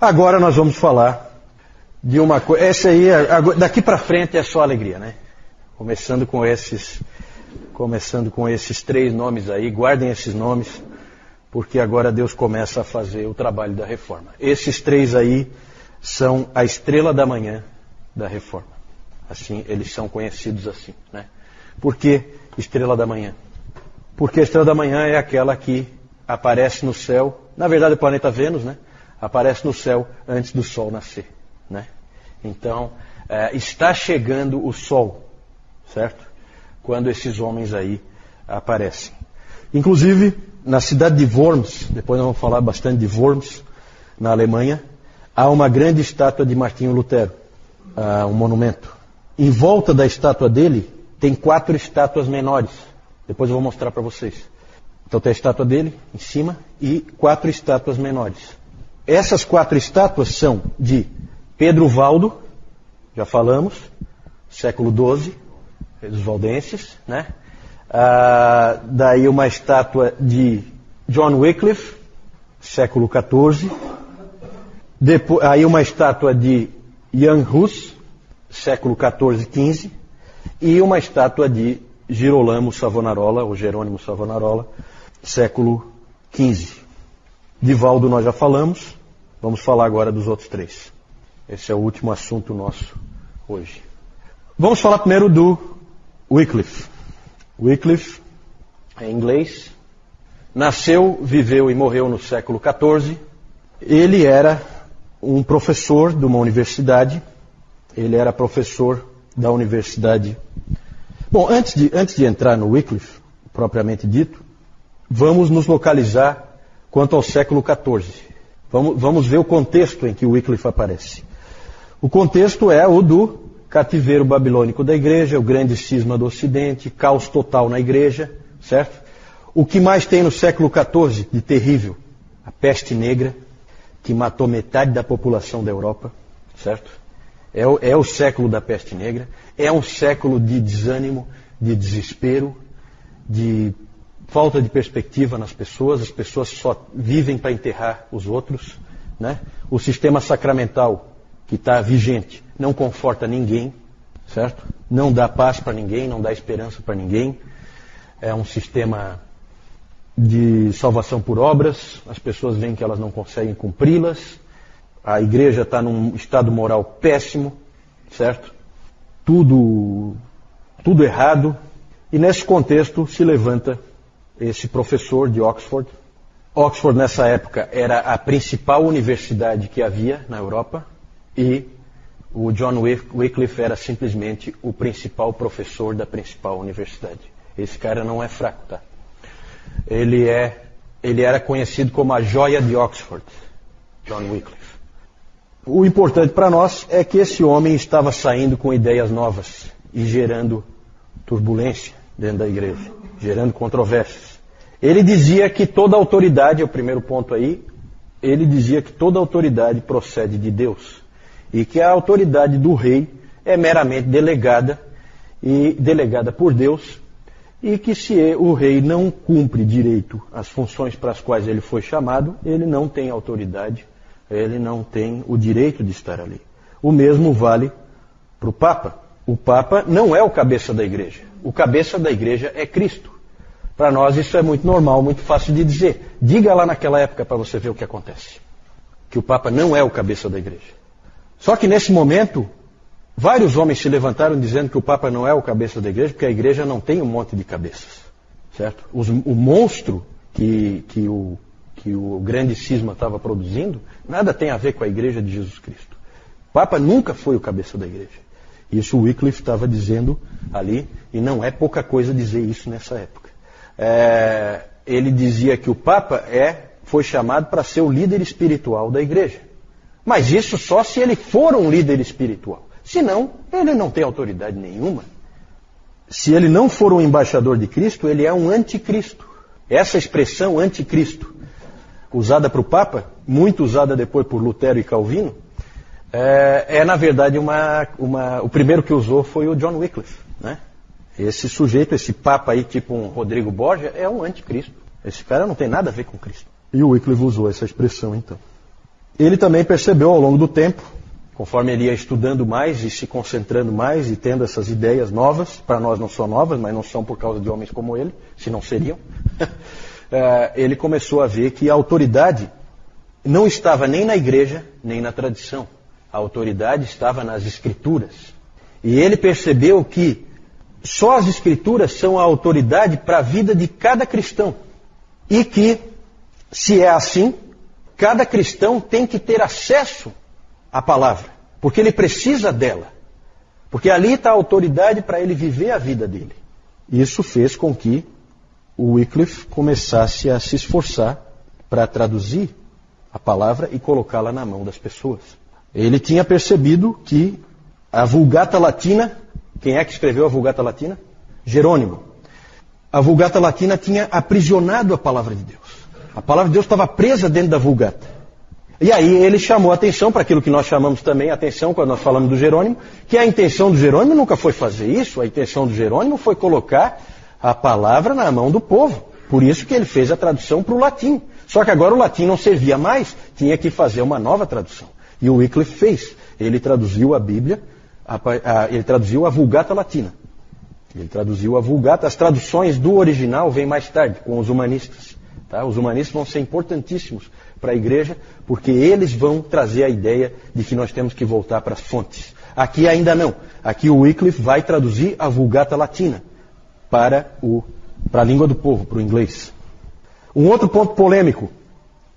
Agora nós vamos falar de uma coisa. Essa aí, daqui para frente é só alegria, né? Começando com esses 3 nomes aí, guardem esses nomes, porque agora Deus começa a fazer o trabalho da reforma. Esses 3 aí são a estrela da manhã da reforma. Assim, eles são conhecidos assim, né? Por que estrela da manhã? Porque a estrela da manhã é aquela que aparece no céu, na verdade o planeta Vênus, né? Aparece no céu antes do Sol nascer, né? Então, está chegando o Sol, certo? Quando esses homens aí aparecem. Inclusive, na cidade de Worms, depois nós vamos falar bastante de Worms, na Alemanha, há uma grande estátua de Martinho Lutero, um monumento. Em volta da estátua dele, tem 4 estátuas menores. Depois eu vou mostrar para vocês. Então tem a estátua dele em cima e 4 estátuas menores. Essas 4 estátuas são de Pedro Valdo, já falamos, século XII, dos valdenses, né? Daí uma estátua de John Wycliffe, século XIV. Aí uma estátua de Jan Hus, século XIV, XV. E uma estátua de Girolamo Savonarola, ou Jerônimo Savonarola, século XV. De Valdo nós já falamos, vamos falar agora dos outros 3. Esse é o último assunto nosso hoje. Vamos falar primeiro do Wycliffe. Wycliffe, em inglês, nasceu, viveu e morreu no século XIV. Ele era um professor de uma universidade. Ele era professor da universidade. Bom, antes de entrar no Wycliffe, propriamente dito, vamos nos localizar quanto ao século XIV. Vamos ver o contexto em que o Wycliffe aparece. O contexto é o do cativeiro babilônico da igreja, o grande cisma do Ocidente, caos total na igreja, certo? O que mais tem no século XIV de terrível? A peste negra, que matou metade da população da Europa, certo? É o século da peste negra, é um século de desânimo, de desespero, de falta de perspectiva nas pessoas, as pessoas só vivem para enterrar os outros, né? O sistema sacramental que está vigente não conforta ninguém, certo? Não dá paz para ninguém, não dá esperança para ninguém. É um sistema de salvação por obras, as pessoas veem que elas não conseguem cumpri-las, a igreja está num estado moral péssimo, certo? Tudo errado. E nesse contexto se levanta esse professor de Oxford. Oxford nessa época era a principal universidade que havia na Europa e o John Wycliffe era simplesmente o principal professor da principal universidade. Esse cara não é fraco, tá? Ele era conhecido como a joia de Oxford, John Wycliffe. O importante para nós é que esse homem estava saindo com ideias novas e gerando turbulência dentro da igreja, gerando controvérsias. Ele dizia que toda autoridade, é o primeiro ponto aí, ele dizia que toda autoridade procede de Deus e que a autoridade do rei é meramente delegada por Deus e que se o rei não cumpre direito as funções para as quais ele foi chamado, ele não tem autoridade, ele não tem o direito de estar ali. O mesmo vale para o Papa. O Papa não é o cabeça da igreja. O cabeça da igreja é Cristo. Para nós isso é muito normal, muito fácil de dizer. Diga lá naquela época para você ver o que acontece. Que o Papa não é o cabeça da igreja. Só que nesse momento, vários homens se levantaram dizendo que o Papa não é o cabeça da igreja, porque a igreja não tem um monte de cabeças. Certo? O monstro que o grande cisma estava produzindo, nada tem a ver com a igreja de Jesus Cristo. O Papa nunca foi o cabeça da igreja. Isso o Wycliffe estava dizendo ali, e não é pouca coisa dizer isso nessa época. Ele dizia que o Papa foi chamado para ser o líder espiritual da igreja. Mas isso só se ele for um líder espiritual. Senão, ele não tem autoridade nenhuma. Se ele não for um embaixador de Cristo, ele é um anticristo. Essa expressão anticristo, usada para o Papa, muito usada depois por Lutero e Calvino, na verdade o primeiro que usou foi o John Wycliffe, né? Esse sujeito, esse Papa aí, tipo um Rodrigo Borgia, é um anticristo. Esse cara não tem nada a ver com Cristo. E o Wycliffe usou essa expressão então. ele também percebeu ao longo do tempo, conforme ele ia estudando mais e se concentrando mais e tendo essas ideias novas, para nós não são novas, mas não são por causa de homens como ele, se não seriam, ele começou a ver que a autoridade não estava nem na igreja, nem na tradição. A autoridade estava nas Escrituras. E ele percebeu que só as Escrituras são a autoridade para a vida de cada cristão. E que, se é assim, cada cristão tem que ter acesso à palavra. Porque ele precisa dela. Porque ali está a autoridade para ele viver a vida dele. Isso fez com que o Wycliffe começasse a se esforçar para traduzir a palavra e colocá-la na mão das pessoas. Ele tinha percebido que a Vulgata Latina, quem é que escreveu a Vulgata Latina? Jerônimo. A Vulgata Latina tinha aprisionado a palavra de Deus. A palavra de Deus estava presa dentro da Vulgata. E aí ele chamou a atenção para aquilo que nós chamamos também atenção quando nós falamos do Jerônimo, que a intenção do Jerônimo nunca foi fazer isso, a intenção do Jerônimo foi colocar a palavra na mão do povo. Por isso que ele fez a tradução para o latim. Só que agora o latim não servia mais, tinha que fazer uma nova tradução. E o Wycliffe fez. Ele traduziu a Bíblia, ele traduziu a Vulgata Latina. Ele traduziu a Vulgata. As traduções do original vêm mais tarde, com os humanistas. Tá? Os humanistas vão ser importantíssimos para a igreja, porque eles vão trazer a ideia de que nós temos que voltar para as fontes. Aqui ainda não. Aqui o Wycliffe vai traduzir a Vulgata Latina para a língua do povo, para o inglês. Um outro ponto polêmico.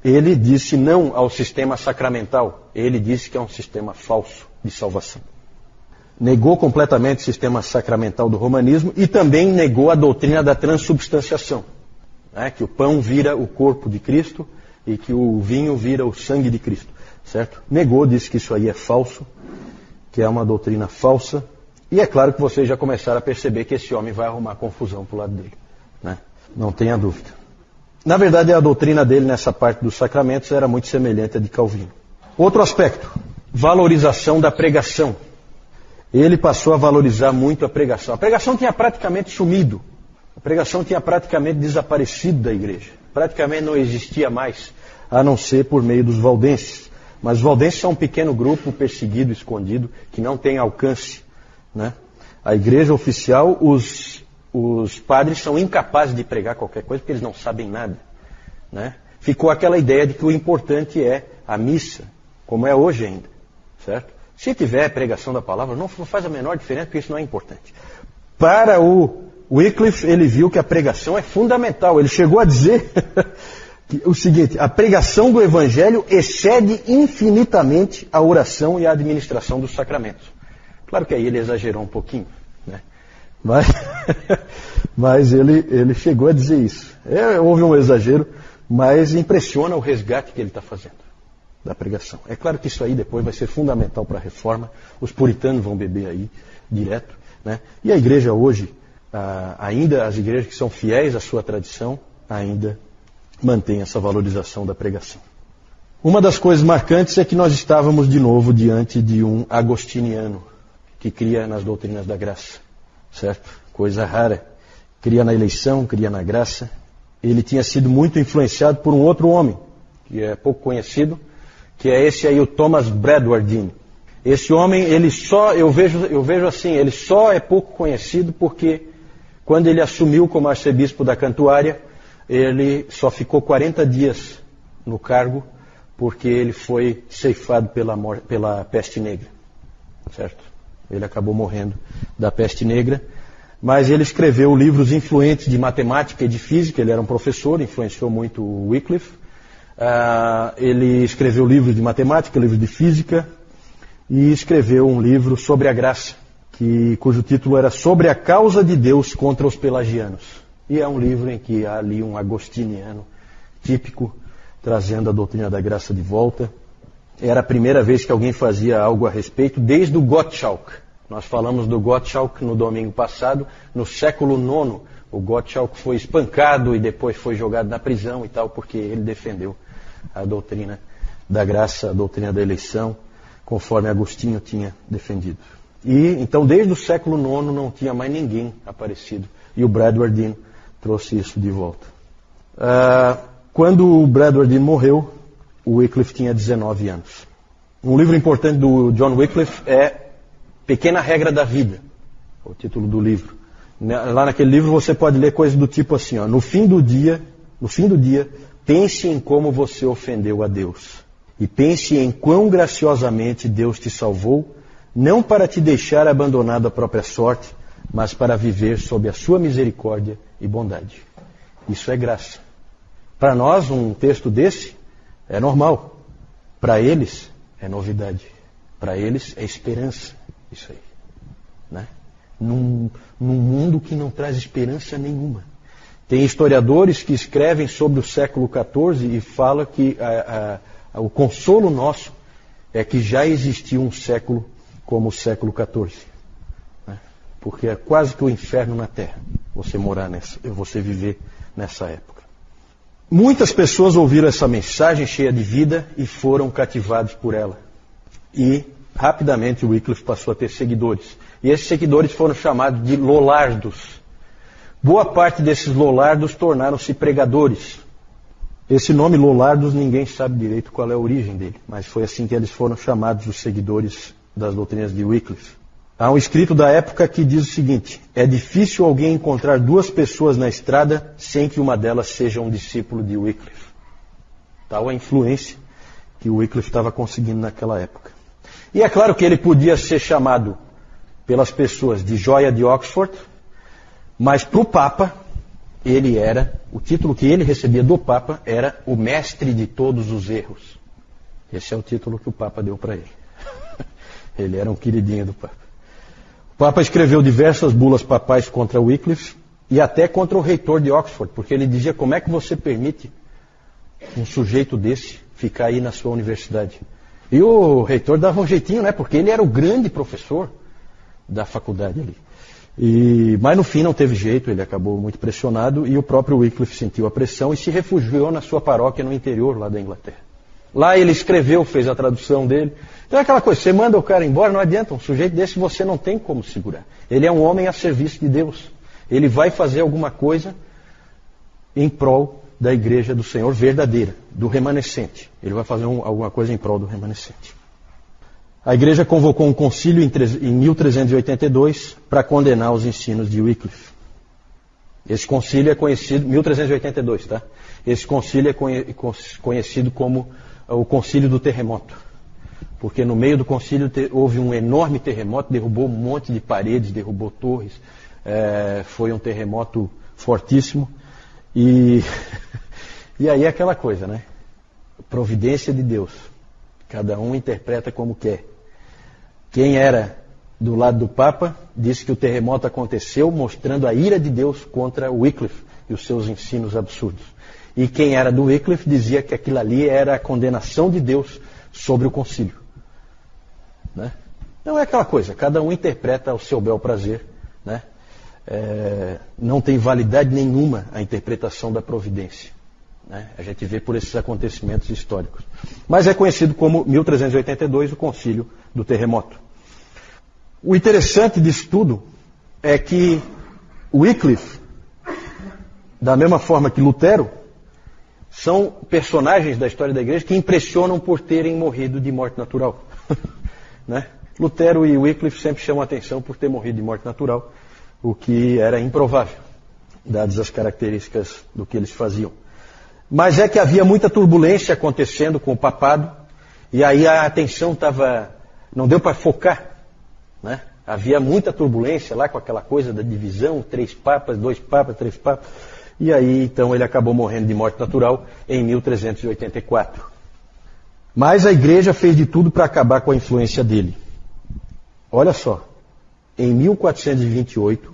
Ele disse não ao sistema sacramental. Ele disse que é um sistema falso de salvação. Negou completamente o sistema sacramental do romanismo e também negou a doutrina da transubstanciação. Que o pão vira o corpo de Cristo e que o vinho vira o sangue de Cristo. Certo? Negou, disse que isso aí é falso, que é uma doutrina falsa. E é claro que vocês já começaram a perceber que esse homem vai arrumar confusão para o lado dele. Né? Não tenha dúvida. Na verdade, a doutrina dele nessa parte dos sacramentos era muito semelhante à de Calvino. Outro aspecto, valorização da pregação. Ele passou a valorizar muito a pregação. A pregação tinha praticamente sumido. A pregação tinha praticamente desaparecido da igreja. Praticamente não existia mais, a não ser por meio dos valdenses. Mas os valdenses são um pequeno grupo perseguido, escondido, que não tem alcance. Né? A igreja oficial, os padres são incapazes de pregar qualquer coisa porque eles não sabem nada. Né? Ficou aquela ideia de que o importante é a missa, como é hoje ainda. Certo? Se tiver pregação da palavra, não faz a menor diferença, porque isso não é importante. Para o Wycliffe, ele viu que a pregação é fundamental. Ele chegou a dizer o seguinte: a pregação do Evangelho excede infinitamente a oração e a administração dos sacramentos. Claro que aí ele exagerou um pouquinho, né? Mas ele chegou a dizer isso. Houve um exagero, mas impressiona o resgate que ele está fazendo da pregação. É claro que isso aí depois vai ser fundamental para a reforma. Os puritanos vão beber aí direto. Né? E a igreja hoje, ainda as igrejas que são fiéis à sua tradição, ainda mantém essa valorização da pregação. Uma das coisas marcantes é que nós estávamos de novo diante de um agostiniano que cria nas doutrinas da graça. Certo? Coisa rara. Cria na eleição, cria na graça. Ele tinha sido muito influenciado por um outro homem, que é pouco conhecido, que é esse aí, o Thomas Bradwardine. Esse homem, eu vejo assim, ele só é pouco conhecido porque quando ele assumiu como arcebispo da Cantuária, ele só ficou 40 dias no cargo porque ele foi ceifado pela peste negra. Certo? Ele acabou morrendo da peste negra, mas ele escreveu livros influentes de matemática e de física. Ele era um professor, influenciou muito o Wycliffe. Ele escreveu livros de matemática, livros de física, e escreveu um livro sobre a graça, cujo título era Sobre a Causa de Deus contra os Pelagianos. E é um livro em que há ali um agostiniano típico, trazendo a doutrina da graça de volta. Era a primeira vez que alguém fazia algo a respeito, desde o Gottschalk. Nós falamos do Gottschalk no domingo passado. No século IX, o Gottschalk foi espancado e depois foi jogado na prisão e tal, porque ele defendeu a doutrina da graça, a doutrina da eleição, conforme Agostinho tinha defendido. E então, desde o século IX, não tinha mais ninguém aparecido. E o Bradwardine trouxe isso de volta. Quando o Bradwardine morreu, o Wycliffe tinha 19 anos. Um livro importante do John Wycliffe é Pequena Regra da Vida, o título do livro. Lá naquele livro você pode ler coisas do tipo assim, ó, no fim do dia, pense em como você ofendeu a Deus. E pense em quão graciosamente Deus te salvou, não para te deixar abandonado à própria sorte, mas para viver sob a sua misericórdia e bondade. Isso é graça. Para nós, um texto desse é normal. Para eles, é novidade. Para eles, é esperança. Isso aí. Né? Num mundo que não traz esperança nenhuma. Tem historiadores que escrevem sobre o século XIV e falam que o consolo nosso é que já existiu um século como o século XIV. Né? Porque é quase que o inferno na Terra você viver nessa época. Muitas pessoas ouviram essa mensagem cheia de vida e foram cativados por ela. E rapidamente o Wycliffe passou a ter seguidores. E esses seguidores foram chamados de Lollardos. Boa parte desses Lollardos tornaram-se pregadores. Esse nome Lollardos ninguém sabe direito qual é a origem dele, mas foi assim que eles foram chamados, os seguidores das doutrinas de Wycliffe. Há um escrito da época que diz o seguinte: é difícil alguém encontrar duas pessoas na estrada sem que uma delas seja um discípulo de Wycliffe. Tal a influência que o Wycliffe estava conseguindo naquela época. E é claro que ele podia ser chamado pelas pessoas de joia de Oxford, mas para o Papa, o título que ele recebia do Papa era o mestre de todos os erros. Esse é o título que o Papa deu para ele. Ele era um queridinho do Papa. O Papa escreveu diversas bulas papais contra Wycliffe e até contra o reitor de Oxford, porque ele dizia: como é que você permite um sujeito desse ficar aí na sua universidade? E o reitor dava um jeitinho, né? Porque ele era o grande professor da faculdade ali. Mas no fim não teve jeito, ele acabou muito pressionado e o próprio Wycliffe sentiu a pressão e se refugiou na sua paróquia no interior lá da Inglaterra. Lá ele escreveu, fez a tradução dele. Então é aquela coisa, você manda o cara embora, não adianta, um sujeito desse você não tem como segurar. Ele é um homem a serviço de Deus. Ele vai fazer alguma coisa em prol da igreja do Senhor verdadeira, do remanescente. Ele vai fazer alguma coisa em prol do remanescente. A igreja convocou um concílio em 1382 para condenar os ensinos de Wycliffe. Esse concílio é conhecido, 1382, tá? Esse concílio é conhecido como o concílio do terremoto. Porque no meio do concílio houve um enorme terremoto, derrubou um monte de paredes, derrubou torres. Foi um terremoto fortíssimo. E aí é aquela coisa, né? Providência de Deus. Cada um interpreta como quer. Quem era do lado do Papa disse que o terremoto aconteceu mostrando a ira de Deus contra Wycliffe e os seus ensinos absurdos. E quem era do Wycliffe dizia que aquilo ali era a condenação de Deus sobre o concílio. Né? Não é aquela coisa, cada um interpreta ao seu bel prazer. Né? Não tem validade nenhuma a interpretação da providência. Né? A gente vê por esses acontecimentos históricos. Mas é conhecido como 1382, o concílio do terremoto. O interessante disso tudo é que Wycliffe, da mesma forma que Lutero, são personagens da história da igreja que impressionam por terem morrido de morte natural. Né? Lutero e Wycliffe sempre chamam a atenção por ter morrido de morte natural, o que era improvável, dadas as características do que eles faziam. Mas é que havia muita turbulência acontecendo com o papado, e aí a atenção não deu para focar. Né? Havia muita turbulência lá com aquela coisa da divisão, 3 papas, 2 papas, 3 papas. E aí então ele acabou morrendo de morte natural em 1384. Mas a igreja fez de tudo para acabar com a influência dele. Olha só, em 1428,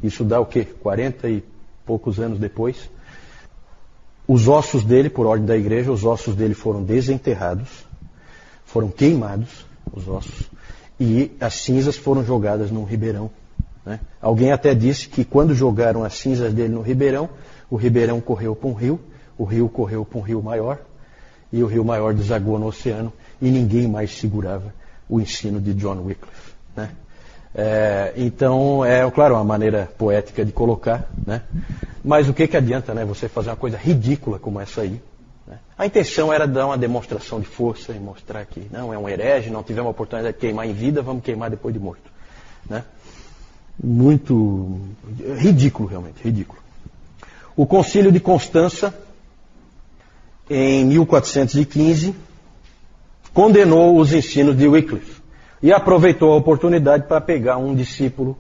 isso dá o quê? 40 e poucos anos depois, os ossos dele, por ordem da igreja, os ossos dele foram desenterrados, foram queimados, os ossos, e as cinzas foram jogadas num ribeirão. Né? Alguém até disse que quando jogaram as cinzas dele no ribeirão, o ribeirão correu para um rio, o rio correu para um rio maior, e o rio maior desagou no oceano, e ninguém mais segurava o ensino de John Wycliffe. Né? Então, claro, uma maneira poética de colocar, né? Mas o que adianta, né, você fazer uma coisa ridícula como essa aí, A intenção era dar uma demonstração de força e mostrar que não é um herege, não tivemos a oportunidade de queimar em vida, vamos queimar depois de morto. Né? Muito ridículo, realmente, ridículo. O Concílio de Constança, em 1415, condenou os ensinos de Wycliffe e aproveitou a oportunidade para pegar um discípulo,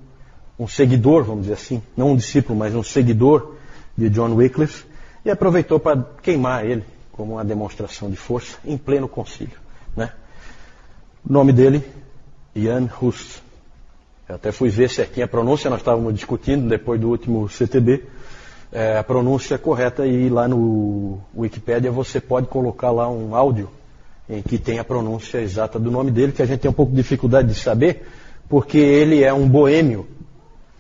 um seguidor, vamos dizer assim, não um discípulo, mas um seguidor de John Wycliffe, e aproveitou para queimar ele como uma demonstração de força em pleno concílio. Né? O nome dele, Jan Hus. Eu até fui ver certinho a pronúncia, nós estávamos discutindo depois do último CTB, a pronúncia correta, e lá no Wikipédia você pode colocar lá um áudio em que tem a pronúncia exata do nome dele, que a gente tem um pouco de dificuldade de saber, porque ele é um boêmio,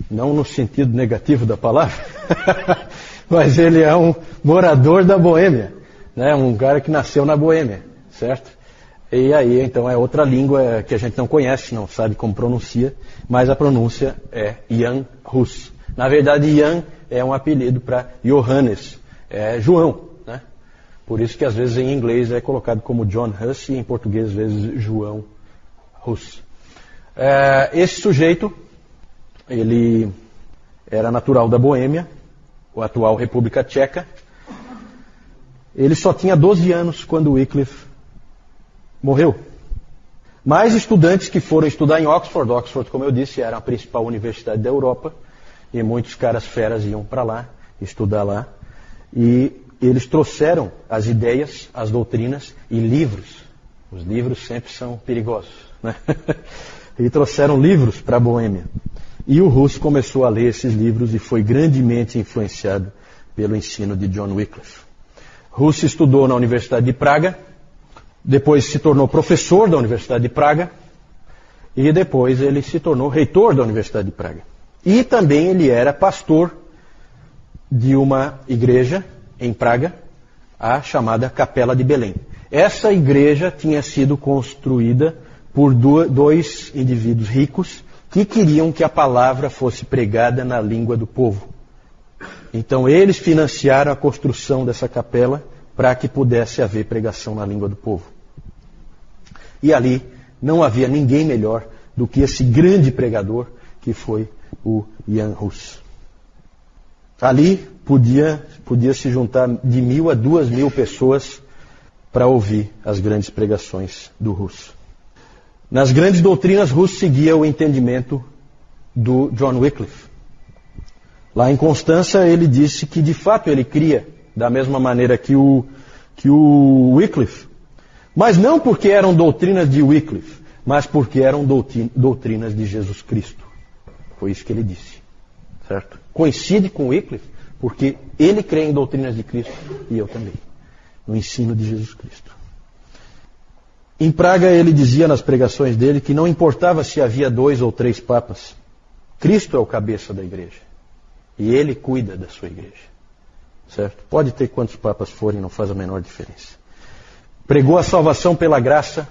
não no sentido negativo da palavra, mas ele é um morador da Boêmia, né? Um cara que nasceu na Boêmia, certo? E aí, então, é outra língua que a gente não conhece, não sabe como pronuncia, mas a pronúncia é Jan Hus. Na verdade, Jan é um apelido para Johannes, é João, né? Por isso que às vezes em inglês é colocado como John Hus e em português às vezes João Hus. Esse sujeito, ele era natural da Boêmia, a atual República Tcheca. Ele só tinha 12 anos quando Wycliffe morreu. Mais estudantes que foram estudar em Oxford. Oxford, como eu disse, era a principal universidade da Europa, e muitos caras feras iam para lá, estudar lá, e eles trouxeram as ideias, as doutrinas e livros. Os livros sempre são perigosos, né? E trouxeram livros para a Boêmia. E o Hus começou a ler esses livros e foi grandemente influenciado pelo ensino de John Wycliffe. Hus estudou na Universidade de Praga, depois se tornou professor da Universidade de Praga, e depois ele se tornou reitor da Universidade de Praga. E também ele era pastor de uma igreja em Praga, a chamada Capela de Belém. Essa igreja tinha sido construída por dois indivíduos ricos que queriam que a palavra fosse pregada na língua do povo. Então eles financiaram a construção dessa capela para que pudesse haver pregação na língua do povo. E ali não havia ninguém melhor do que esse grande pregador que foi o Jan Hus. Ali podia se juntar de 1.000 a 2.000 pessoas para ouvir as grandes pregações do Hus. Nas grandes doutrinas, Hus seguia o entendimento do John Wycliffe. Lá em Constança, ele disse que de fato ele cria da mesma maneira que o Wycliffe, mas não porque eram doutrinas de Wycliffe, mas porque eram doutrinas de Jesus Cristo. Foi isso que ele disse, certo? Coincide com Wycliffe, porque ele crê em doutrinas de Cristo e eu também, no ensino de Jesus Cristo. Em Praga, ele dizia nas pregações dele que não importava se havia 2 ou 3 papas. Cristo é o cabeça da igreja. E ele cuida da sua igreja. Certo? Pode ter quantos papas forem, não faz a menor diferença. Pregou a salvação pela graça.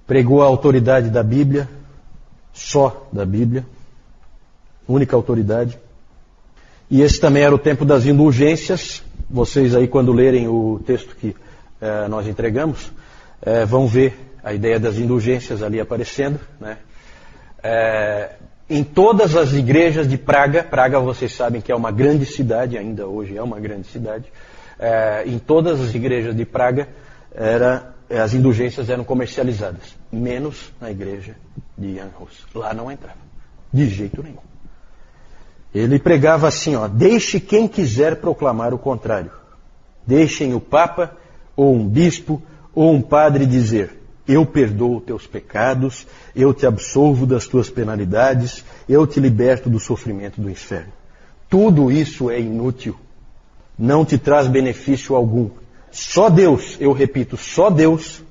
Pregou a autoridade da Bíblia. Só da Bíblia. Única autoridade. E esse também era o tempo das indulgências. Vocês aí, quando lerem o texto que nós entregamos, vão ver a ideia das indulgências ali aparecendo, né? Em todas as igrejas de Praga, Praga vocês sabem que é uma grande cidade, ainda hoje é uma grande cidade, em todas as igrejas de Praga as indulgências eram comercializadas, menos na igreja de Jan Hus. Lá não entrava, de jeito nenhum. Ele pregava assim, deixe quem quiser proclamar o contrário. Deixem o Papa ou um bispo ou um padre dizer, eu perdoo teus pecados, eu te absolvo das tuas penalidades, eu te liberto do sofrimento do inferno. Tudo isso é inútil, não te traz benefício algum. Só Deus, eu repito, só Deus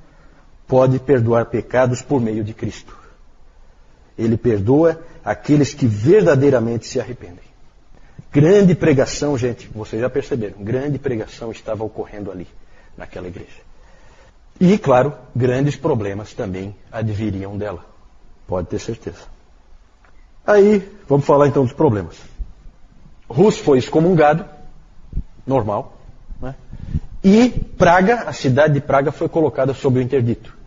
pode perdoar pecados por meio de Cristo. Ele perdoa aqueles que verdadeiramente se arrependem. Grande pregação, gente, vocês já perceberam, grande pregação estava ocorrendo ali, naquela igreja. E, claro, grandes problemas também adviriam dela. Pode ter certeza. Aí, vamos falar então dos problemas. Hus foi excomungado, normal, né? E Praga, a cidade de Praga, foi colocada sob o interdito.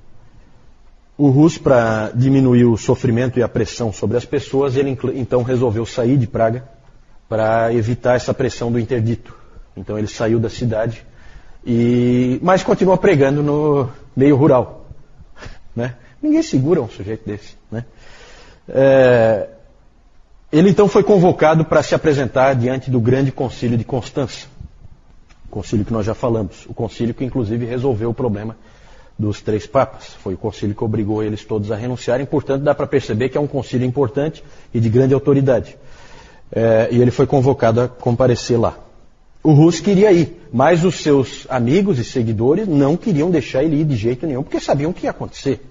O Rus, para diminuir o sofrimento e a pressão sobre as pessoas, ele então resolveu sair de Praga para evitar essa pressão do interdito. Então ele saiu da cidade, mas continua pregando no meio rural. Né? Ninguém segura um sujeito desse. Né? Ele então foi convocado para se apresentar diante do grande concílio de Constança. O concílio que nós já falamos. O concílio que inclusive resolveu o problema dos 3 papas. Foi o concílio que obrigou eles todos a renunciarem. Portanto, dá para perceber que é um concílio importante e de grande autoridade. E ele foi convocado a comparecer lá. O Rus queria ir, mas os seus amigos e seguidores não queriam deixar ele ir de jeito nenhum, porque sabiam o que ia acontecer.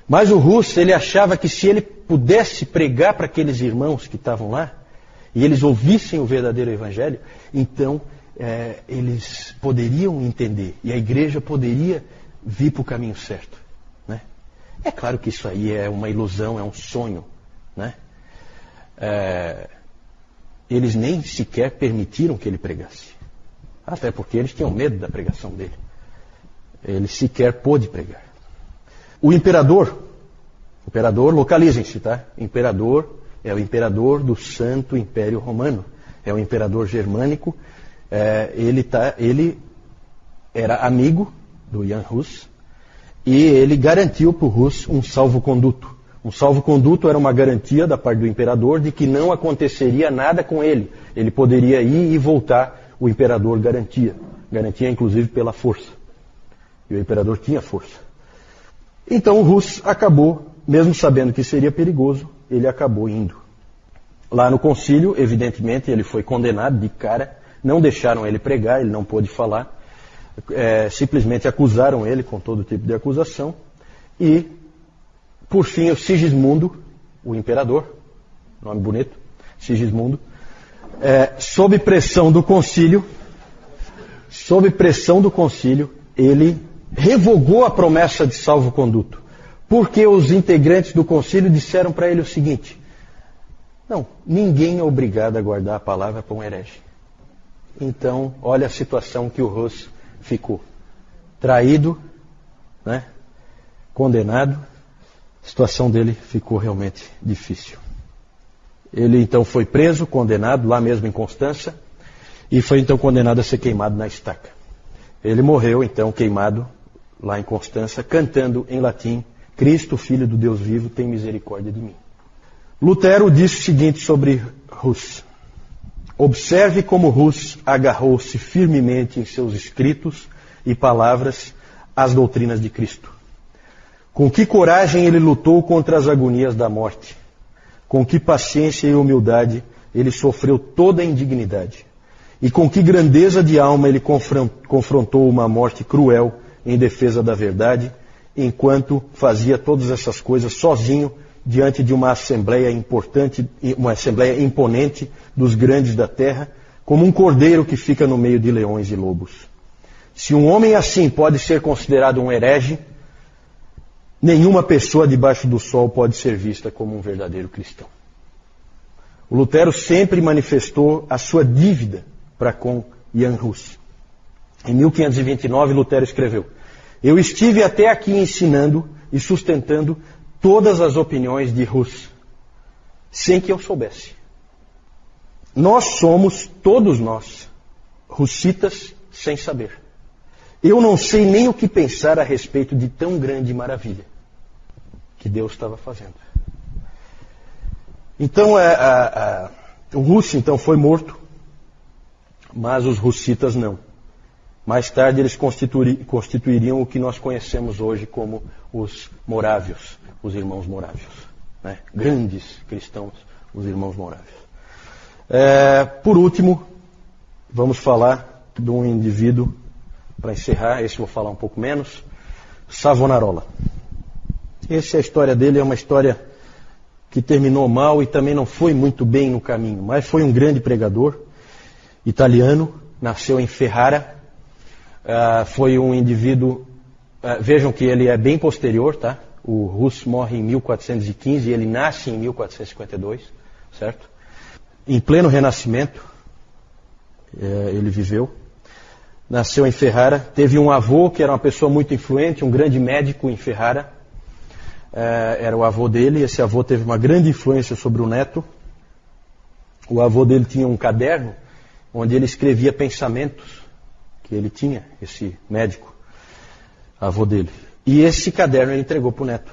Mas o Rus, ele achava que se ele pudesse pregar para aqueles irmãos que estavam lá, e eles ouvissem o verdadeiro evangelho, então eles poderiam entender, e a igreja poderia vir para o caminho certo. Né? É claro que isso aí é uma ilusão, é um sonho. Né? Eles nem sequer permitiram que ele pregasse. Até porque eles tinham medo da pregação dele. Ele sequer pôde pregar. O imperador, localizem-se, tá? Imperador é o imperador do Santo Império Romano. É o imperador germânico. Ele era amigo do Jan Hus e ele garantiu para o Rus um salvo-conduto. Um salvo-conduto era uma garantia da parte do imperador de que não aconteceria nada com ele. Ele poderia ir e voltar, o imperador garantia. Garantia inclusive pela força. E o imperador tinha força. Então o Rus acabou, mesmo sabendo que seria perigoso, ele acabou indo. Lá no concílio, evidentemente, ele foi condenado de cara. Não deixaram ele pregar, ele não pôde falar. Simplesmente acusaram ele com todo tipo de acusação. E por fim, o Sigismundo, o imperador, nome bonito, Sigismundo, sob pressão do concílio, ele revogou a promessa de salvo-conduto, porque os integrantes do concílio disseram para ele o seguinte: não, ninguém é obrigado a guardar a palavra para um herege. Então, olha a situação que o Rus ficou. Traído, né? Condenado. A situação dele ficou realmente difícil. Ele então foi preso, condenado, lá mesmo em Constança, e foi então condenado a ser queimado na estaca. Ele morreu então queimado lá em Constança, cantando em latim: Cristo, Filho do Deus vivo, tem misericórdia de mim. Lutero disse o seguinte sobre Hus: observe como Hus agarrou-se firmemente em seus escritos e palavras às doutrinas de Cristo. Com que coragem ele lutou contra as agonias da morte. Com que paciência e humildade ele sofreu toda a indignidade. E com que grandeza de alma ele confrontou uma morte cruel em defesa da verdade, enquanto fazia todas essas coisas sozinho diante de uma assembleia importante, uma assembleia imponente dos grandes da terra, como um cordeiro que fica no meio de leões e lobos. Se um homem assim pode ser considerado um herege, nenhuma pessoa debaixo do sol pode ser vista como um verdadeiro cristão. O Lutero sempre manifestou a sua dívida para com Jan Hus. Em 1529, Lutero escreveu: eu estive até aqui ensinando e sustentando todas as opiniões de Hus, sem que eu soubesse. Nós somos, todos nós, hussitas sem saber. Eu não sei nem o que pensar a respeito de tão grande maravilha que Deus estava fazendo. Então, o Hus então foi morto, mas os hussitas não. Mais tarde eles constituiriam o que nós conhecemos hoje como os morávios, os irmãos morávios. Né? Grandes cristãos, os irmãos morávios. Por último, vamos falar de um indivíduo, para encerrar, esse eu vou falar um pouco menos, Savonarola. A história dele é uma história que terminou mal e também não foi muito bem no caminho, mas foi um grande pregador italiano, nasceu em Ferrara, foi um indivíduo, vejam que ele é bem posterior, tá? O Hus morre em 1415 e ele nasce em 1452, certo? Em pleno Renascimento, ele viveu. nasceu em Ferrara, teve um avô que era uma pessoa muito influente, um grande médico em Ferrara, era o avô dele, esse avô teve uma grande influência sobre o neto. O avô dele tinha um caderno onde ele escrevia pensamentos que ele tinha, esse médico, avô dele. E esse caderno ele entregou para o neto,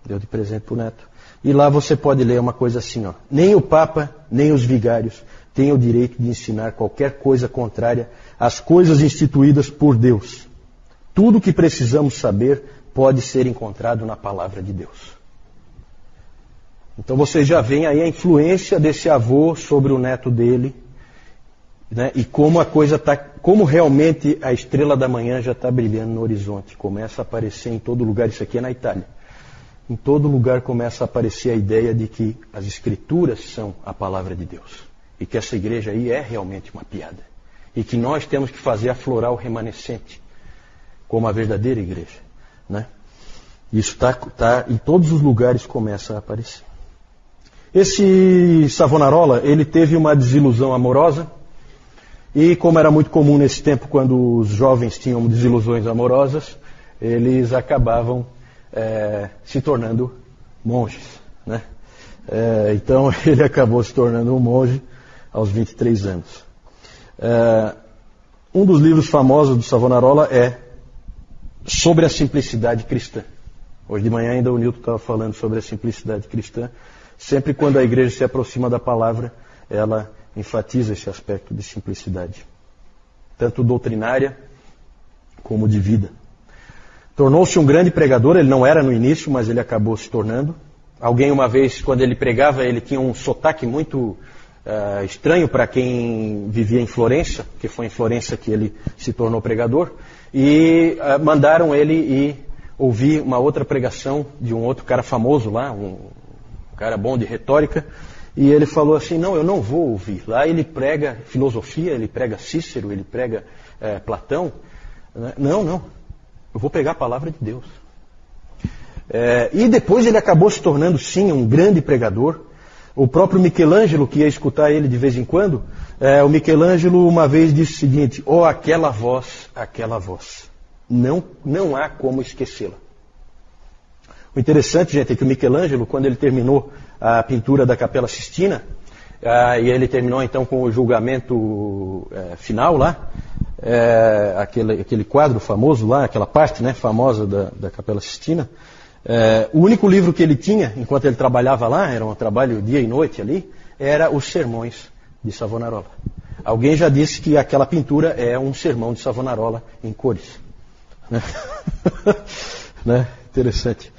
deu de presente para o neto. E lá você pode ler uma coisa assim, ó: nem o Papa, nem os vigários têm o direito de ensinar qualquer coisa contrária às coisas instituídas por Deus. Tudo o que precisamos saber pode ser encontrado na palavra de Deus. Então você já vê aí a influência desse avô sobre o neto dele, né? E como a coisa está, como realmente a estrela da manhã já está brilhando no horizonte, começa a aparecer em todo lugar. Isso aqui é na Itália. Em todo lugar começa a aparecer a ideia de que as Escrituras são a palavra de Deus. E que essa igreja aí é realmente uma piada. E que nós temos que fazer aflorar o remanescente, como a verdadeira igreja, né? Isso tá em todos os lugares, começa a aparecer. Esse Savonarola, ele teve uma desilusão amorosa. E como era muito comum nesse tempo, quando os jovens tinham desilusões amorosas, eles acabavam se tornando monges, né? Então ele acabou se tornando um monge aos 23 anos. Um dos livros famosos do Savonarola é Sobre a Simplicidade Cristã. Hoje de manhã ainda o Nilton estava falando sobre a simplicidade cristã. Sempre quando a igreja se aproxima da palavra, ela enfatiza esse aspecto de simplicidade, tanto doutrinária como de vida. Tornou-se um grande pregador. Ele não era no início, mas ele acabou se tornando. Alguém uma vez, quando ele pregava, ele tinha um sotaque muito estranho para quem vivia em Florença, porque foi em Florença que ele se tornou pregador, e mandaram ele ir ouvir uma outra pregação de um outro cara famoso lá, um cara bom de retórica, e ele falou assim: não, eu não vou ouvir. Lá ele prega filosofia, ele prega Cícero, ele prega Platão. Não, eu vou pregar a palavra de Deus. E depois ele acabou se tornando, sim, um grande pregador. O próprio Michelangelo, que ia escutar ele de vez em quando, o Michelangelo uma vez disse o seguinte: oh, aquela voz, não há como esquecê-la. O interessante, gente, é que o Michelangelo, quando ele terminou a pintura da Capela Sistina, e ele terminou então com o julgamento final lá, aquele quadro famoso lá, aquela parte, né, famosa da Capela Sistina, o único livro que ele tinha, enquanto ele trabalhava lá, era um trabalho dia e noite ali, era os sermões de Savonarola. Alguém já disse que aquela pintura é um sermão de Savonarola em cores. Né? Interessante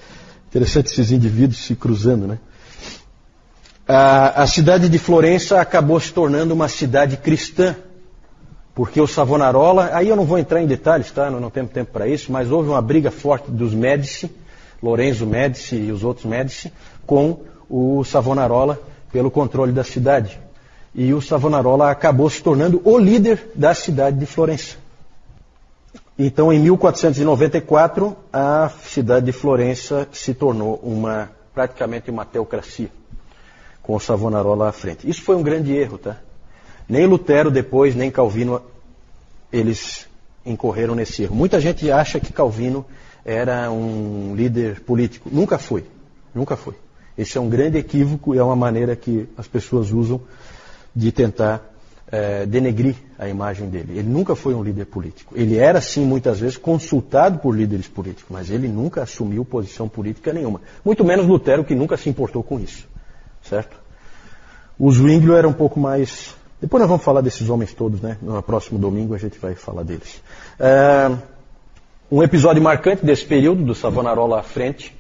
esses indivíduos se cruzando, né? A cidade de Florença acabou se tornando uma cidade cristã, porque o Savonarola, aí eu não vou entrar em detalhes, tá? Não tenho tempo para isso, mas houve uma briga forte dos Médici, Lorenzo Médici e os outros Médici, com o Savonarola pelo controle da cidade. E o Savonarola acabou se tornando o líder da cidade de Florença. Então, em 1494, a cidade de Florença se tornou praticamente uma teocracia, com o Savonarola à frente. Isso foi um grande erro, tá? Nem Lutero depois, nem Calvino, eles incorreram nesse erro. Muita gente acha que Calvino era um líder político. Nunca foi. Esse é um grande equívoco e é uma maneira que as pessoas usam de tentar denegrir a imagem dele. Ele nunca foi um líder político. Ele era, sim, muitas vezes consultado por líderes políticos, mas ele nunca assumiu posição política nenhuma. Muito menos Lutero, que nunca se importou com isso. Certo? O Zwinglio era um pouco mais... Depois nós vamos falar desses homens todos, né? No próximo domingo a gente vai falar deles. Um episódio marcante desse período, do Savonarola à frente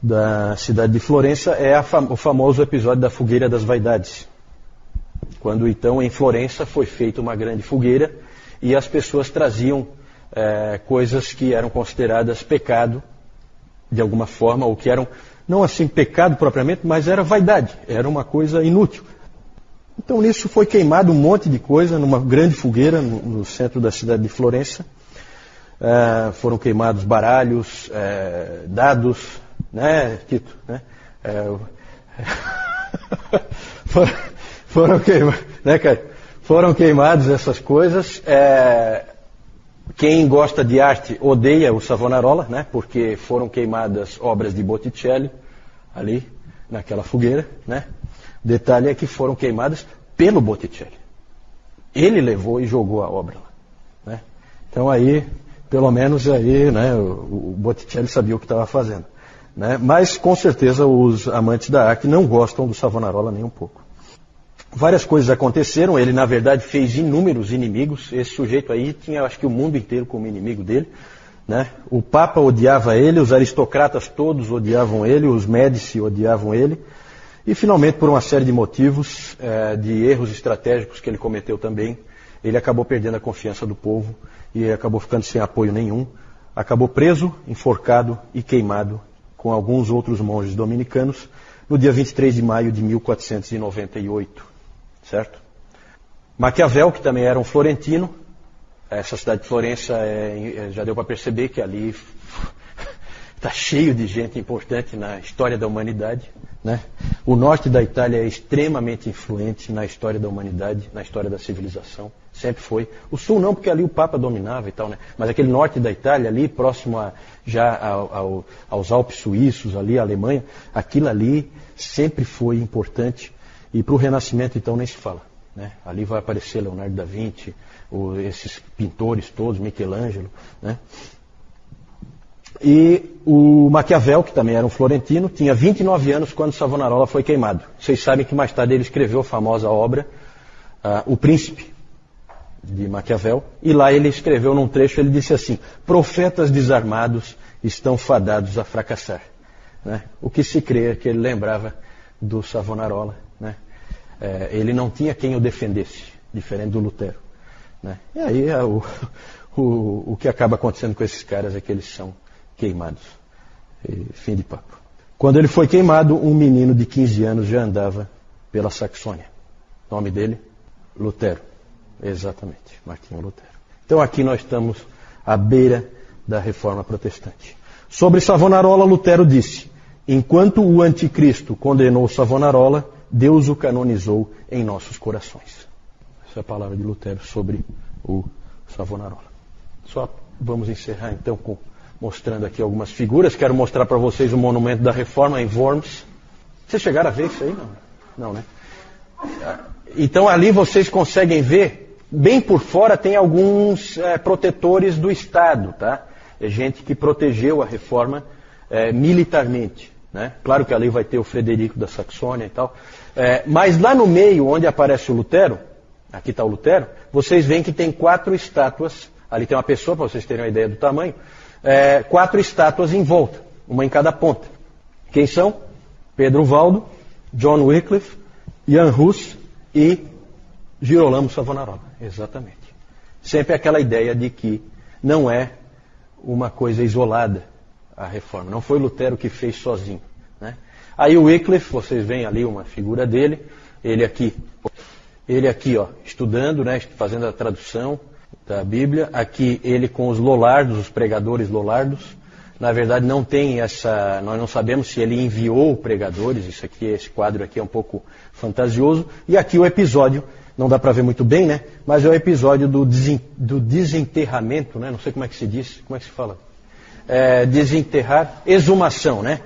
da cidade de Florença, é o famoso episódio da Fogueira das Vaidades. Quando então em Florença foi feita uma grande fogueira e as pessoas traziam coisas que eram consideradas pecado de alguma forma, ou que eram, não assim pecado propriamente, mas era vaidade, era uma coisa inútil. Então nisso foi queimado um monte de coisa numa grande fogueira no centro da cidade de Florença. Foram queimados baralhos, dados, né, Tito? Né? Foram queimados, né, Caio? Foram queimados essas coisas. Quem gosta de arte odeia o Savonarola, né? Porque foram queimadas obras de Botticelli ali naquela fogueira, né? O detalhe é que foram queimadas pelo Botticelli. Ele levou e jogou a obra lá, né? Então aí, pelo menos aí, né? O Botticelli sabia o que estava fazendo, né? Mas com certeza os amantes da arte não gostam do Savonarola nem um pouco. Várias coisas aconteceram, ele na verdade fez inúmeros inimigos, esse sujeito aí tinha acho que o mundo inteiro como inimigo dele, né? O Papa odiava ele, os aristocratas todos odiavam ele, os Médici odiavam ele, e finalmente por uma série de motivos, de erros estratégicos que ele cometeu também, ele acabou perdendo a confiança do povo e acabou ficando sem apoio nenhum, acabou preso, enforcado e queimado com alguns outros monges dominicanos no dia 23 de maio de 1498. Certo? Maquiavel, que também era um florentino, essa cidade de Florença já deu para perceber que ali está cheio de gente importante na história da humanidade, né? O norte da Itália é extremamente influente na história da humanidade, na história da civilização, sempre foi. O sul não, porque ali o Papa dominava e tal, né? Mas aquele norte da Itália ali, próximo aos Alpes suíços, ali a Alemanha, aquilo ali sempre foi importante. E para o Renascimento, então, nem se fala, né? Ali vai aparecer Leonardo da Vinci, esses pintores todos, Michelangelo, né? E o Maquiavel, que também era um florentino, tinha 29 anos quando Savonarola foi queimado. Vocês sabem que mais tarde ele escreveu a famosa obra O Príncipe, de Maquiavel, e lá ele escreveu num trecho, ele disse assim: profetas desarmados estão fadados a fracassar, né? O que se crê é que ele lembrava do Savonarola, né? Ele não tinha quem o defendesse, diferente do Lutero, né? E aí o que acaba acontecendo com esses caras é que eles são queimados. E fim de papo. Quando ele foi queimado, um menino de 15 anos já andava pela Saxônia. O nome dele? Lutero. Exatamente, Martinho Lutero. Então aqui nós estamos à beira da Reforma Protestante. Sobre Savonarola, Lutero disse: enquanto o anticristo condenou Savonarola, Deus o canonizou em nossos corações. Essa é a palavra de Lutero sobre o Savonarola. Só vamos encerrar então mostrando aqui algumas figuras. Quero mostrar para vocês o Monumento da Reforma em Worms. Vocês chegaram a ver isso aí? Não, né? Então ali vocês conseguem ver, bem por fora tem alguns protetores do Estado, tá? É gente que protegeu a Reforma militarmente, né? Claro que ali vai ter o Frederico da Saxônia e tal. Mas lá no meio, onde aparece o Lutero, aqui está o Lutero, vocês veem que tem 4 estátuas. Ali tem uma pessoa, para vocês terem uma ideia do tamanho. 4 estátuas em volta, uma em cada ponta. Quem são? Pedro Valdo, John Wycliffe, Jan Hus e Girolamo Savonarola. Exatamente. Sempre aquela ideia de que não é uma coisa isolada a reforma. Não foi Lutero que fez sozinho, né? Aí o Wycliffe, vocês veem ali uma figura dele, ele aqui, ó, estudando, né, fazendo a tradução da Bíblia. Aqui ele com os Lollardos, os pregadores Lollardos. Na verdade não tem essa, nós não sabemos se ele enviou pregadores, esse quadro aqui é um pouco fantasioso. E aqui o episódio, não dá para ver muito bem, né? Mas é o episódio do desenterramento, né? Não sei como é que se diz, como é que se fala? Desenterrar, exumação, né?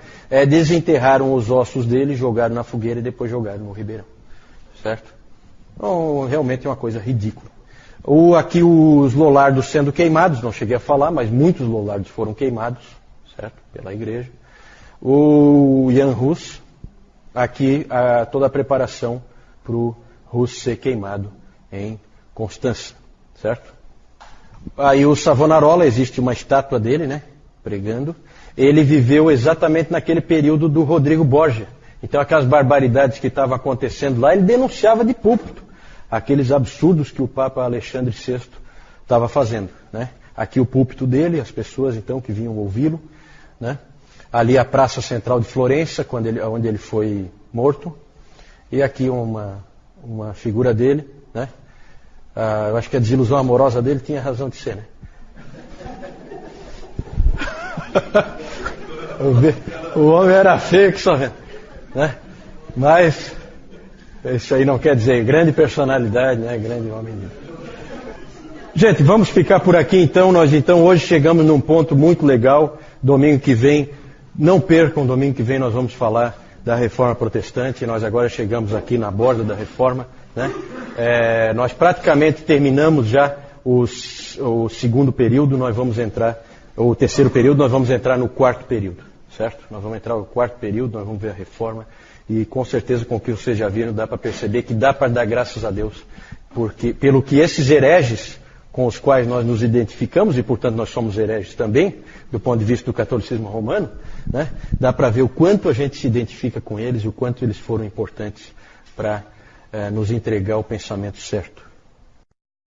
Desenterraram os ossos dele, jogaram na fogueira e depois jogaram no ribeirão, certo? Então, realmente é uma coisa ridícula. Aqui os Lollardos sendo queimados, não cheguei a falar, mas muitos Lollardos foram queimados, certo? Pela igreja. O Jan Hus, aqui toda a preparação para o Hus ser queimado em Constança, certo? Aí o Savonarola, existe uma estátua dele, né? Pregando. Ele viveu exatamente naquele período do Rodrigo Borgia. Então aquelas barbaridades que estavam acontecendo lá, ele denunciava de púlpito aqueles absurdos que o Papa Alexandre VI estava fazendo, né? Aqui o púlpito dele, as pessoas então que vinham ouvi-lo, né? Ali a Praça Central de Florença, onde ele foi morto. E aqui uma figura dele, né? Eu acho que a desilusão amorosa dele tinha razão de ser, né? O homem era feio que só vendo, né? Mas Isso aí não quer dizer grande personalidade, né? Grande homem de Deus. Gente, vamos ficar por aqui então. Nós então hoje chegamos num ponto muito legal. Domingo que vem, não percam, domingo que vem nós vamos falar da Reforma Protestante. Nós agora chegamos aqui na borda da Reforma, né? Nós praticamente terminamos já o segundo período. Nós vamos entrar, o terceiro período, nós vamos entrar no quarto período, certo? Nós vamos entrar no quarto período, nós vamos ver a Reforma. E com certeza, com o que vocês já viram, dá para perceber que dá para dar graças a Deus, porque pelo que esses hereges com os quais nós nos identificamos, e portanto nós somos hereges também, do ponto de vista do catolicismo romano, né? Dá para ver o quanto a gente se identifica com eles e o quanto eles foram importantes para nos entregar o pensamento certo.